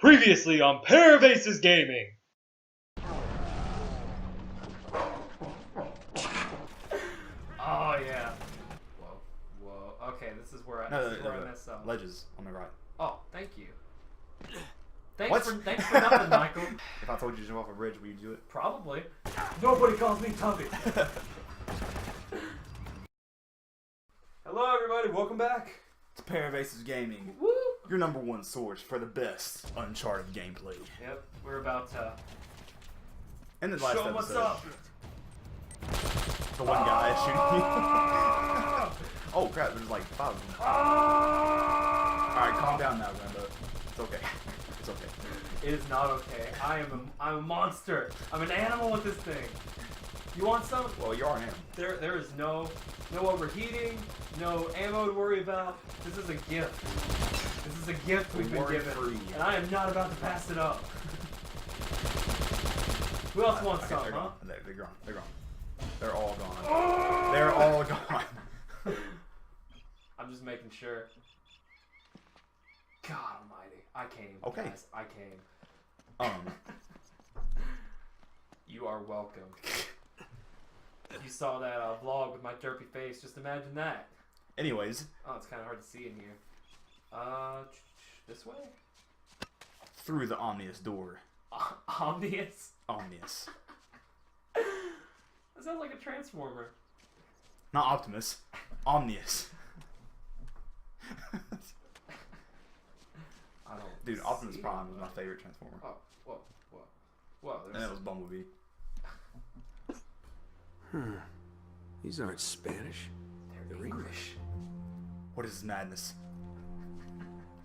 Previously on Pair of Aces Gaming. Oh yeah. Whoa. Okay, this is where I mess up. Ledges on the right. Oh, thank you. Thanks for nothing, Michael. If I told you to jump off a bridge, would you do it? Probably. Nobody calls me Tubby. Hello, everybody. Welcome back. It's Pair of Aces Gaming. Woo! Your #1 source for the best Uncharted gameplay. Yep, we're about to And then last show episode, what's up. the one guy shooting you. Oh crap! There's like 5 of them. All right, calm down now, Rambo. It's okay. It's okay. It is not okay. I'm a monster. I'm an animal with this thing. You want some? Well, you are an animal. There is no overheating, no ammo to worry about. This is a gift. This is a gift we've been given, and I am not about to pass it up. Who else wants some, huh? They're gone. They're gone. They're all gone. Oh! They're all gone. I'm just making sure. God almighty. I came, okay. guys. I came. You are welcome. You saw that vlog with my derpy face. Just imagine that. Anyways. Oh, it's kind of hard to see in here. This way? Through the omnious door. Omnious? Omnious. That sounds like a transformer. Not Optimus. Omnious. I don't. Dude, Optimus Prime was my favorite transformer. Oh, whoa. And that was Bumblebee. These aren't Spanish. They're English. What is this madness?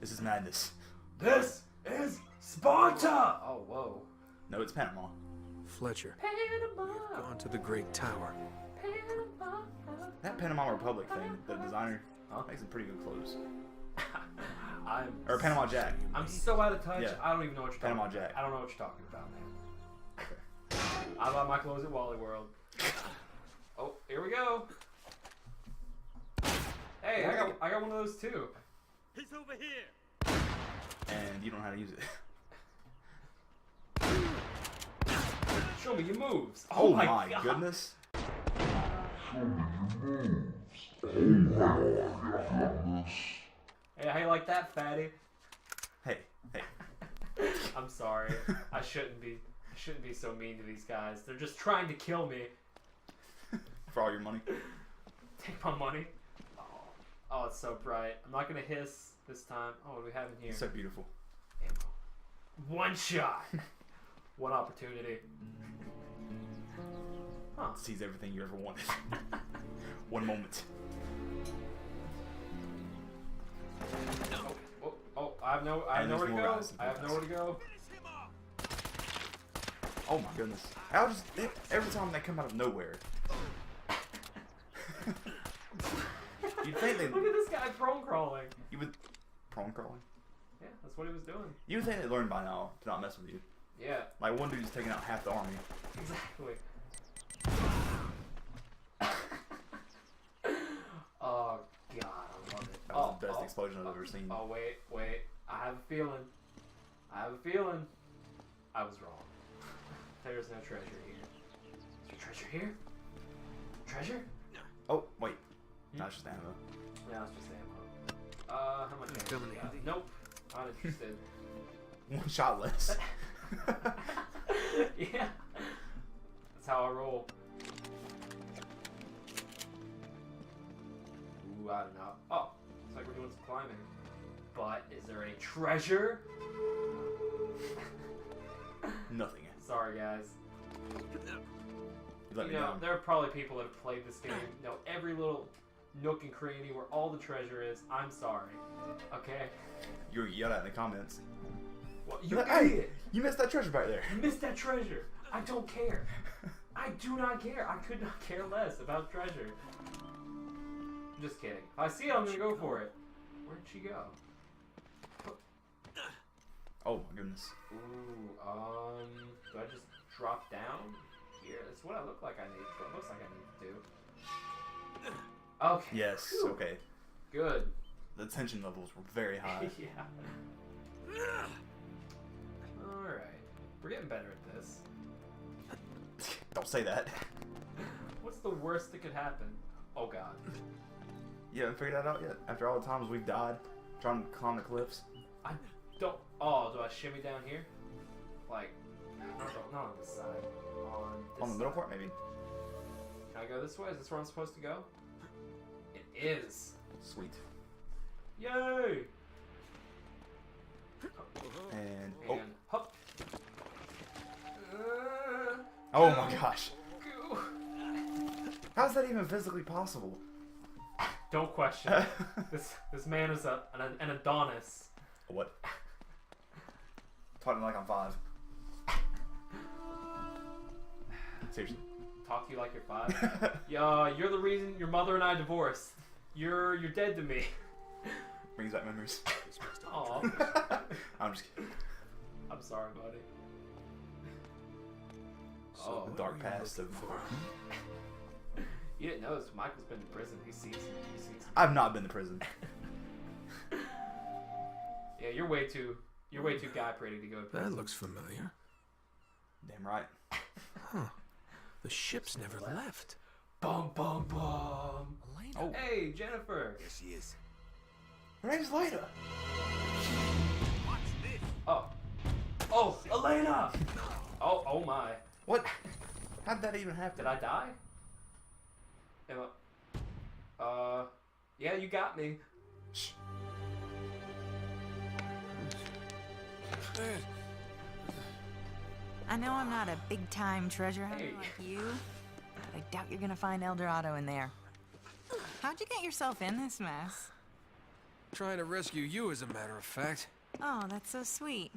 This is madness. This is Sparta! Oh, whoa. No, it's Panama. Fletcher, Panama! we've gone to the Great Tower. Panama! That Panama Republic thing, the designer, makes some pretty good clothes. Or Panama Jack. I'm so out of touch, Yeah. I don't even know what you're talking about. Panama Jack. I don't know what you're talking about, man. Okay. I bought my clothes at Wally World. Oh, here we go. Hey, I got one of those too. He's over here. And you don't know how to use it. Show me your moves. Oh my God. goodness. Hey, how you like that, fatty? Hey. I'm sorry. I shouldn't be so mean to these guys. They're just trying to kill me. For all your money. Take my money. Oh, it's so bright. I'm not gonna hiss this time. Oh, what do we have in here? So beautiful. Ammo. One shot. One opportunity. Huh. Sees everything you ever wanted. One moment. Oh, I have nowhere to go. I have nowhere to go. Oh my goodness. Every time they come out of nowhere. You'd think they... Look at this guy prone crawling. You would... Prone crawling? Yeah, that's what he was doing. You would think they'd learn by now to not mess with you. Yeah. Like one dude's taking out half the army. Exactly. Oh God, I love it. That was the best explosion I've ever seen. Oh wait. I have a feeling. I was wrong. There's no treasure here. Is there treasure here? Treasure? Oh, wait. No, it's just ammo. Yeah, it's just ammo. How much ammo do we got? Nope. Not interested. One shot less. Yeah. That's how I roll. Ooh, I don't know. Oh, looks like we're doing some climbing. But is there any treasure? Nothing. Sorry, guys. You let me down. There are probably people that have played this game, know every little nook and cranny where all the treasure is. I'm sorry. Okay? You were yelled at in the comments. Well, you Like, idiot! hey, you missed that treasure back there. You missed that treasure. I don't care. I do not care. I could not care less about treasure. I'm just kidding. If I see it, I'm gonna go for it. Where'd she go? Oh my goodness. Ooh, do I just drop down? Here, that's what I look like I need. That's what it looks like I need to do. Okay. Yes, Whew. okay. Good. The tension levels were very high. Yeah. better at this. Don't say that. What's the worst that could happen? Oh god. You haven't figured that out yet? After all the times we've died trying to climb the cliffs? I don't. Oh, do I shimmy down here? Like, not on this side. On the middle part, maybe? Can I go this way? Is this where I'm supposed to go? It is. Sweet. Yay! And And hop. oh my gosh. How's that even physically possible? Don't question. This man is an Adonis. What? Talking like I'm 5. Seriously. Talk to you like you're 5. Yeah, you're the reason your mother and I divorced. You're dead to me. Brings back memories. Aw. I'm just kidding. I'm sorry, buddy. So The dark past of. You didn't notice Michael's been in prison. He sees him. I've not been to prison. Yeah, you're way too guy pretty to go to prison. That looks familiar. Damn right. Huh. The ship's never left. Bum bum bum. Elena. Oh. Hey, Jennifer. There she is. Her name's Leda. Oh. Oh, Elena. Oh my. What? How'd that even happen? Did I die? Am I... Yeah, you got me. Shh. I know I'm not a big-time treasure hunter Hey. like you, but I doubt you're gonna find El Dorado in there. How'd you get yourself in this mess? Trying to rescue you, as a matter of fact. Oh, that's so sweet.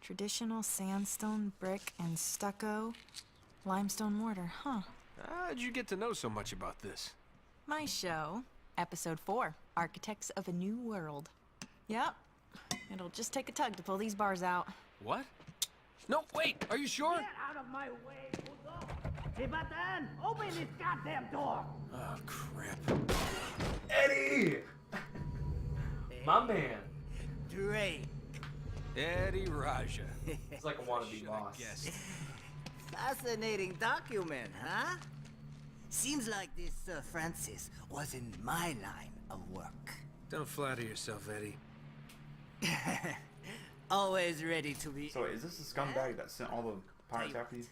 Traditional sandstone, brick, and stucco, limestone mortar, huh? How'd you get to know so much about this? My show, Episode 4, Architects of a New World. Yep, it'll just take a tug to pull these bars out. What? No, wait, are you sure? Get out of my way, Kudos! Hey, Batan, open this goddamn door! Oh, crap. Eddie! My man. Drake. Eddie Raja. It's like a wannabe boss. Guess. Fascinating document, huh? Seems like this Sir Francis was in my line of work. Don't flatter yourself, Eddie. Always ready to be... So wait, is this the scumbag that sent all the pirates after you?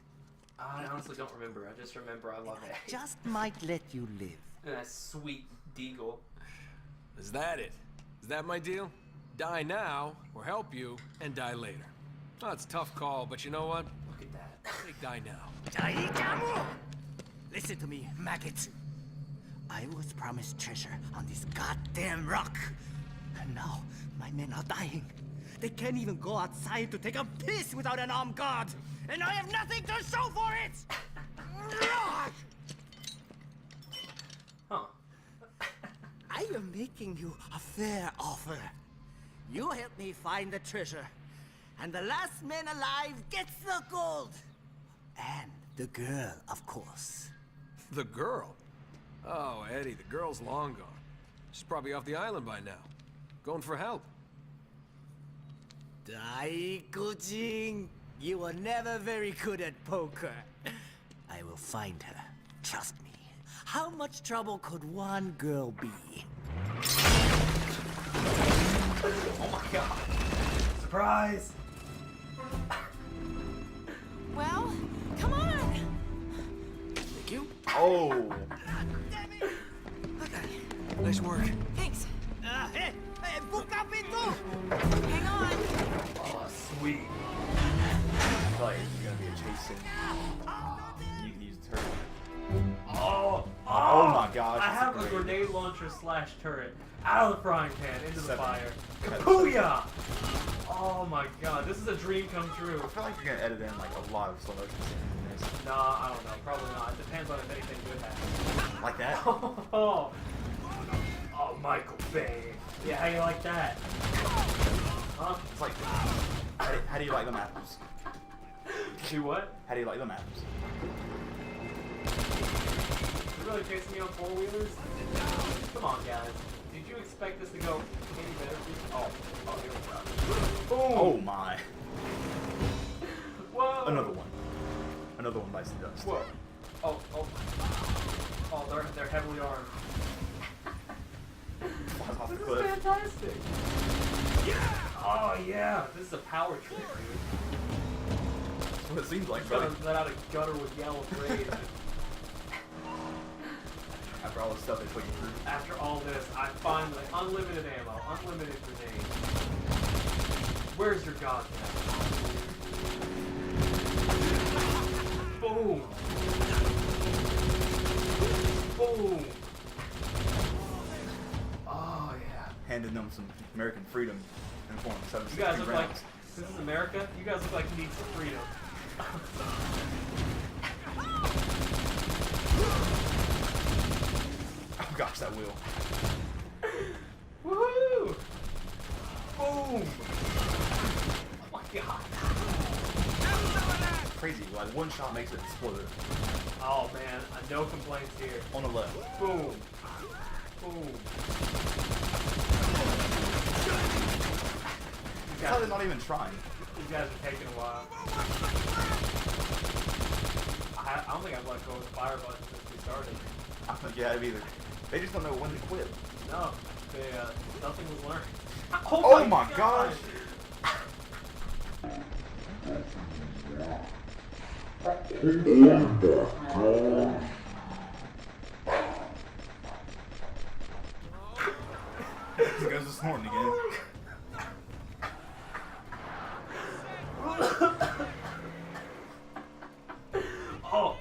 I honestly don't remember. I just remember I love Eddie. Just might let you live. And that sweet deagle. Is that it? Is that my deal? Die now, or help you, and die later. Oh, it's a tough call, but you know what? Look at that. Take die now. Jaikamu! Listen to me, maggot. I was promised treasure on this goddamn rock. And now, my men are dying. They can't even go outside to take a piss without an armed guard. And I have nothing to show for it! Huh. I am making you a fair offer. You help me find the treasure, and the last man alive gets the gold. And the girl, of course. The girl? Oh, Eddie, the girl's long gone. She's probably off the island by now. Going for help. Daikujin, you were never very good at poker. I will find her. Trust me. How much trouble could one girl be? Oh my god. Surprise! Well, come on! Thank you. Oh! Okay, Nice work. thanks. Hey, buka pintu! Hang on. Oh, sweet. I feel like it's gonna be a chase scene. You can use the turret. Oh my gosh, I it's have a great. grenade launcher slash turret out of the frying pan into the 7. fire. Kapuya! Oh my god, this is a dream come true. I feel like you're gonna edit in like a lot of slow motion scenes in this. Nah, I don't know. Probably not. It depends on if anything good happens. Like that? Oh, Michael Bay. Yeah, how you like that? Huh? It's like, how do you like them apples? Do what? How do you like them apples? You really chasing me on four-wheelers? Come on, guys. Did you expect this to go any better for you? Oh, here we go. Boom! Oh my. another one bites the dust. Whoa. Oh, oh. Oh, they're heavily armed. Flies off the This is cliff. fantastic. Yeah! Oh, yeah. This is a power trip, dude. That's what it seems like, Just brother. gotta let out a gutter with yell of rage. After all the stuff they put you through. After all this, I finally unlimited ammo, unlimited grenades. Where's your god now? Boom! Boom! Oh yeah. Handing them some American freedom in the form of You guys 7.62 look rounds. like this is America. You guys look like you need some freedom. Oh gosh, that wheel. Woohoo! Boom! Oh my god. Crazy, like one shot makes it explode. Oh man, no complaints here. On the left. Boom. Boom. That's how they're not even trying. These guys are taking a while. I don't think I've let go of the fire button since we started. I don't think you have either. They just don't know when to quit. No, they, nothing was learned. Oh my gosh! He goes to snorting again.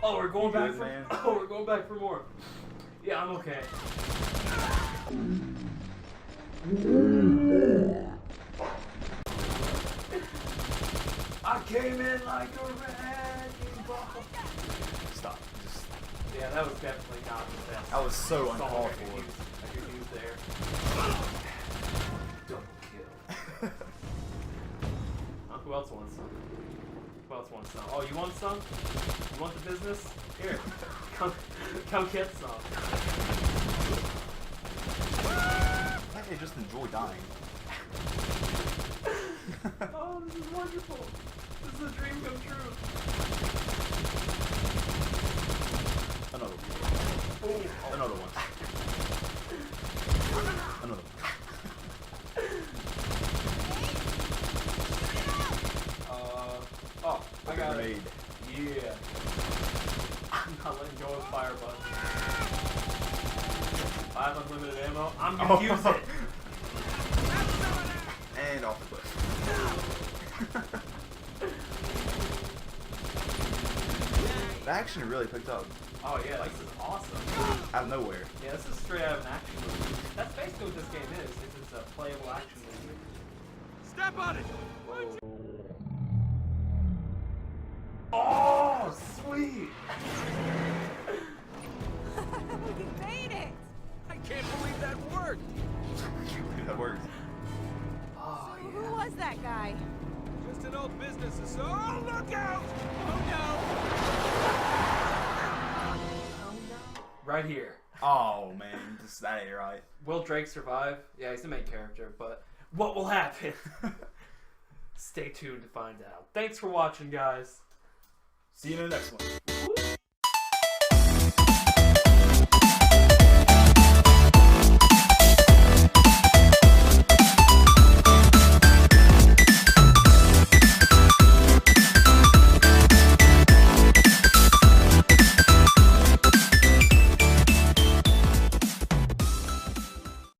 Oh, we're going back good, for man? Oh, we're going back for more. Yeah, I'm okay. I came in like a wrecking ball. Stop. Just, Yeah, that was definitely not the best. that was so song uncalled I could for. use- I could use there. Double kill. Who else wants some? Who else wants some? Oh, you want some? You want the business? Here, come get some. They just enjoy dying. Oh, this is wonderful. This is a dream come true. Another one. Oh, Another one. Another one. oh, I got it. Grenade. Yeah. I'm not letting go of the fire button. If I have unlimited ammo, I'm gonna use it. And off the cliff. The action really picked up Oh yeah, this is awesome. out of nowhere. Yeah, this is straight out of an action movie. That's basically what this game is. It's a playable action movie. Step on it! Oh, sweet! We made it! I can't believe that worked! That works. Oh, Who was that guy? Just an old business associate. Oh, look out! Oh Right here. Oh man, this that ain't right. Will Drake survive? Yeah, he's the main character, but what will happen? Stay tuned to find out. Thanks for watching, guys. See you in the next one.